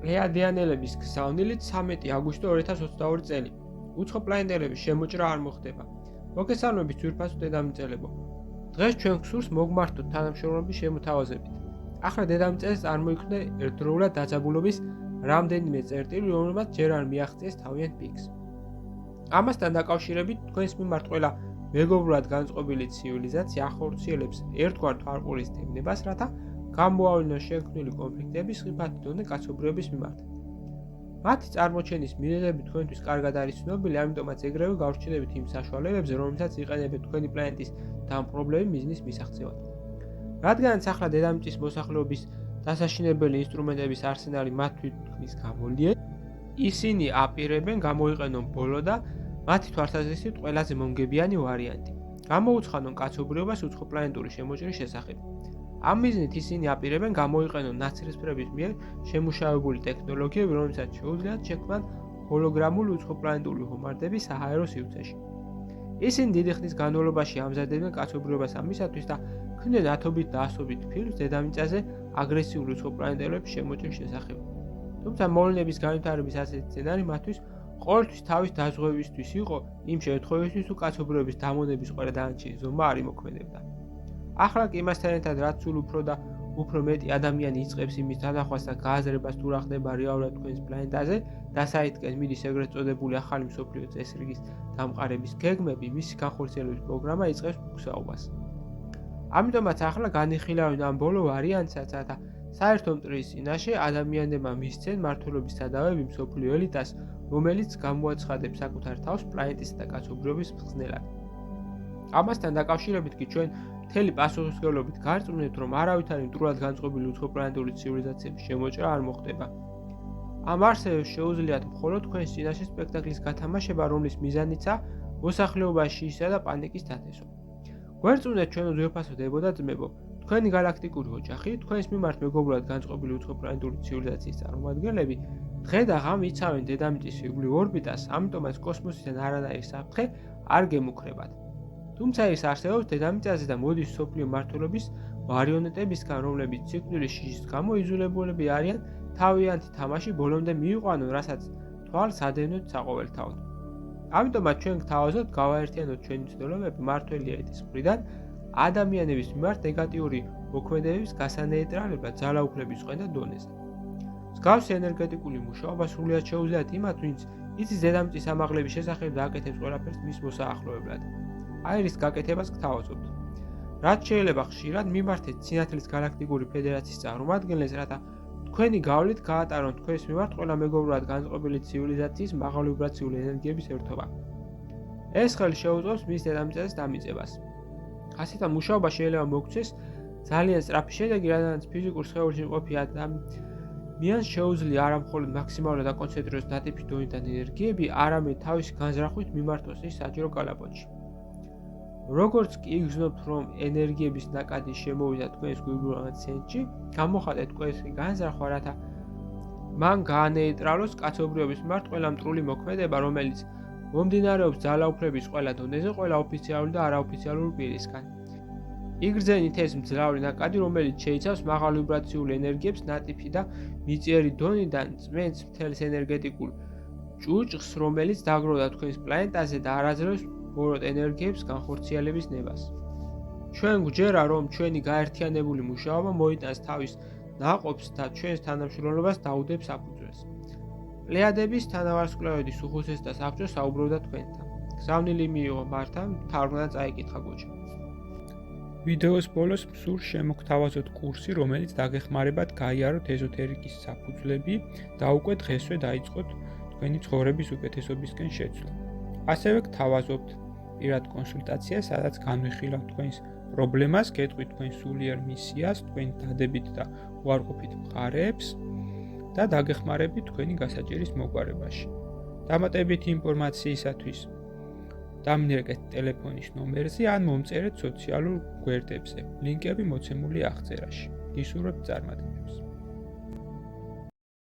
პლეიადიანელების გზავნილი 13 აგვისტო 2022 წელი. უცხო პლანეტელების შემოჭრა არ მოხდება. მოგესალმებით ძვირფასო დედამიწელებო. დღეს ჩვენ გსურს მოგმართოთ თანამშრომლობის შემოთავაზებით. ახლა დედამიწაზე წარმოიქმნა ერთდროულად დაძაბულობის რამდენიმე წერტილი, რომელმაც ჯერ არ მიაღწიეს თავიანთ პიკს. ამასთან დაკავშირებით თქვენს მიმართ ყველა მეგობრულად განწყობილი ცივილიზაცია ახორციელებს ერთგვარ თვალყურის თემნებას, რათა გამოავლინოს შექმნილი კონფლიქტების ხიფათი დონე კაცობრიობის მიმართ. მათი წარმოჩენის მიზეზები თქვენთვის კარგად არის ცნობილი, ამიტომაც ეგრევე გავრჩინებით იმ საშუალებებზე, რომელსაც იყენებთ თქვენი პლანეტის დამპყრობლები მიზნის მისაღწევად. რადგანაც ახლა დედამიწის მოსახლეობის დასაშინებელი ინსტრუმენტების არსენალი მათ თვითქმის გამოლიეთ, ისინი აპირებენ გამოიყენონ ბოლო და მათი თვალსაზრისით ყველაზე მომგებიანი ვარიანტი. გამოუცხადონ კაცობრიობას უცხოპლანეტური შემოჭრის შესახებ. ამ მიზნით ისინი აპირებენ გამოიყენონ ნაცრისფრების მიერ შემუშავებული ტექნოლოგიები, რომელსაც შეუძლიათ შექმნან ჰოლოგრამული უცხოპლანეტური ხომარდები საჰაერო სივრცეში. ისინი დიდი ხნის განმავლობაში ამზადებდნენ კაცობრიობას ამისათვის და ქმნიან ათობით და ასობით ფილმს დედამიწაზე აგრესიული უცხოპლანეტელების შემოჭრის შესახებ. თუმცა მოვლენების განვითარების ასეთი სცენარი მათთვის ყოველთვის თავის დაზღვევისთვის იყო იმ შემთხვევაში, თუ კაცობრიობის დამონების ყველა დანარჩენი ზომა არ იმოქმედებდა. ახლა კი იმასთან ერთად, რაც სულ უფრო მეტი ადამიანი იწყებს იმის თანახვას და გააზრებას თუ რა ხდება რეალურად თქვენს პლანეტაზე და საითკენ მიდის ეგრეთ წოდებული ახალი მსოფლიო წესრიგის დამყარების გეგმები, მისი განხორციელების პროგრამა იწყებს მოგზაურობას. ამიტომაც ახლა განიხილავენ ამ ბოლო ვარიანტსაც, რათა საერთო მტრის წინაშე ადამიანებმა მისცენ მმართველობის სადავები მსოფლიო ელიტას, რომელიც გამოაცხადებს საკუთარ თავს პლანეტისა და კაცობრიობის მხსნელად. ამასთან დაკავშირებით კი ჩვენ მთელი პასუხისმგებლობით გარწმუნებთ, რომ არავითარი მტრულად განწყობილი უცხოპლანეტური ცივილიზაციების შემოჭრა არ მოხდება. ამ არსებებს შეუძლიათ მხოლოდ თქვენს წინაშე სპექტაკლის გათამაშება, რომლის მიზანიცაა მოსახლეობაში ისა და პანიკის დათესვა. გვერწმუნეთ ჩვენო ძვირფასო დებო და ძმებო, თქვენი galaktikuri ოჯახი, თქვენს მიმართ მეგობრულად განწყობილი უცხოპლანეტური ცივილიზაციის წარმომადგენლები, დღე და ღამე იცავენ დედამიწის ირგვლივ ორბიტას, ამიტომაც კოსმოსიდან არანაირი საფრთხე არ გემუქრებათ. თუმცა ის არსებობს დედამიწაზე და მოდის მსოფლიო მმართველობის მარიონეტებისგან, რომლებიც სიკვდილის შიშის გამო იძულებულები არიან თავიანთი თამაში ბოლომდე მიიყვანონ, რასაც თვალს ადევნოთ საყოველთაოდ. ამიტომაც ჩვენ გთავაზობთ გავაერთიანოთ ჩვენი ცდილობები მმართველი ელიტის მხრიდან ადამიანების მიმართ ნეგატიური მოქმედებების გასანეიტრალებლად ძალაუფლების წვენა დონეზე. მსგავსი ენერგეტიკული მუშაობა სრულიად შეუძლიათ იმათ, ვინც იცის დედამიწის ამაღლების შესახებ და აკეთებს ყველაფერს მის მოსაახლოებლად. აირის გაკეთებას გთავაზობთ. რაც შეიძლება ხშირად მიმართეთ სინათლის galaktikuri ფედერაციის წარმომადგენლებს, რათა თქვენი გავლით გაატარონ თქვენს მიმართ ყველა მეგობრულად განწყობილი ცივილიზაციის მაღალვიბრაციული ენერგიების ერთობა. ეს ხელი შეუწყობს მის დედამიწაზე დამიწებას. ასეთ მუშაობა შეიძლება მოგვცეს ძალიან სწრაფი შედეგი, რადგანაც ფიზიკურ სხეულში მყოფი ადამიანს შეუძლია არა მხოლოდ მაქსიმალურად აკონცენტრიროს ნატიფი დონიდან ენერგიები, არამედ თავისი განზრახვით მიმართოს ის საჯარო კალაპოტში. როგორც კი იგრძნობთ, რომ ენერგიების ნაკადი შემოვიდა თქვენს გვირგვინულ ცენტრში, გამოხატეთ თქვენს განზრახვა, რათა მან გაანეიტრალოს კაცობრიობის მიმართ ყველა მტრული მოქმედება, რომელიც მომდინარეობს ძალაუფლების ყველა დონეზე, ყველა ოფიციალური და არაოფიციალური პირისგან. იგრძენით ეს მძლავრი ნაკადი, რომელიც შეიცავს მაღალვიბრაციული ენერგიებს ნატიფი და მიწიერი დონიდან წმენს მთელს ენერგეტიკულ ჭუჭხს, რომელიც დაგროვდა თქვენს პლანეტაზე და არაძლევს ბოროტ ენერგიებს განხორციელების ნებას. ჩვენ გვჯერა, რომ ჩვენი გაერთიანებული მუშაობა მოიტანს თავის ნაყოფს და ჩვენს თანამშრომლობას დაუდებს საფუძველს. პლეიადების თანავარსკვლავედის უხუცესთა საბჭო საუბრობდა თქვენთან. გზავნილი მიიღო მართა, თარგმნა წაიკითხა გოჩა. ვიდეოს ბოლოს მსურს შემოგთავაზოთ კურსი, რომელიც დაგეხმარებათ გაიაროთ ეზოთერიკის საფუძვლები და უკვე დღესვე დაიწყოთ თქვენი ცხოვრების უკეთესობისკენ შეცვლა. ასევე გთავაზობთ პირად კონსულტაციას, სადაც განვიხილავთ თქვენს პრობლემას, გეტყვით თქვენ სულიერ მისიას, თქვენი დადებით და უარყოფით მხარეებს და დაგეხმარებით თქვენი გასაჭირის მოგვარებაში. დამატებითი ინფორმაციისათვის დამნერგეთ ტელეფონის ნომერზე ან მომწერეთ სოციალურ გვერდებზე. ლინკები მოცემულია აღწერაში. გისურვებთ წარმატებას.